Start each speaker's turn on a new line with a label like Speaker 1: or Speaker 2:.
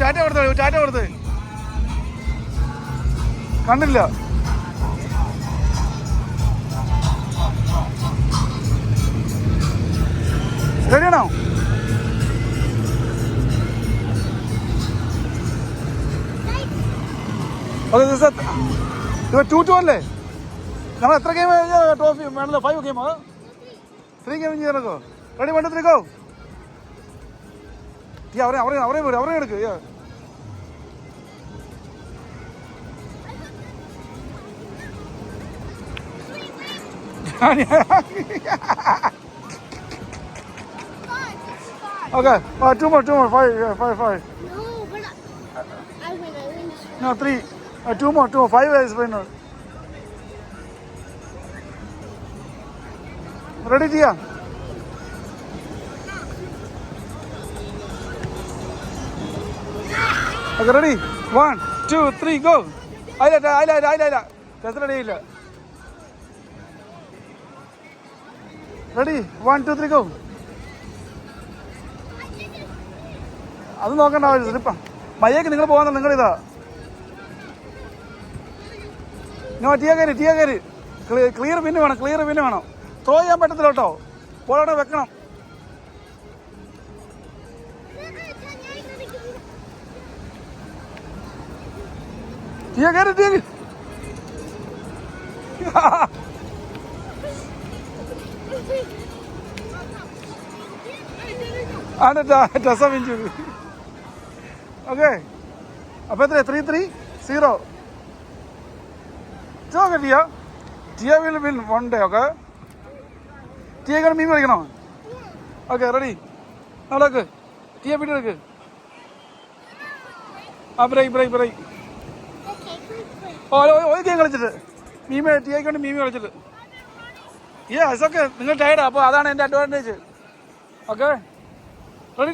Speaker 1: ടാറ്റ കൊടുത്ത് കണ്ടില്ല. റെഡിയാണോ? ഓക്കെ, ഇത് 2-2 അല്ലേ? നമ്മൾ എത്ര ഗെയിം ട്രോഫി വേണമല്ലോ? 5 ഗെയിം 3 ഗെയിം ചെയ്യാനോ? Ready 1 2 3 go. അവരെ എടുക്ക്. Okay, 2 more, 5.
Speaker 2: No, but I win.
Speaker 1: No, 3. 2 more, 5 is winner. Ready, Tia? Okay, ready? 1 2 3 go. Aila. That's ready. Ready? 1 2 3 go. അത് നോക്കണ്ട ആവശ്യമില്ല. ഇപ്പം മയ്യേക്ക് നിങ്ങൾ പോകുന്ന നിങ്ങളിതാ. ടീയ കയറി ക്ലിയർ പിന്നെ വേണം. ത്രോ ചെയ്യാൻ പറ്റത്തില്ല കേട്ടോ. ബോളോടെ വെക്കണം. ടീയ കയറി ടസമിഞ്ചു. ഓക്കെ, അപ്പൊ എത്ര? 3-3-0. Okay, Tiya will win 1 day. Okay, ടിയക്കാണ് മീൻ കളിക്കണോ? Okay, ready? നടക്ക്. ടിയ വീട്ടിൽ എടുക്ക്. ബ്രേക്ക്. ഒരു ഗെയിം കളിച്ചിട്ട് ടിയക്ക് മീമി കളിച്ചിട്ട്. ഓക്കെ, നിങ്ങൾ ടയർഡാ. അപ്പോൾ അതാണ് എൻ്റെ അഡ്വാൻറ്റേജ്. Okay, ready?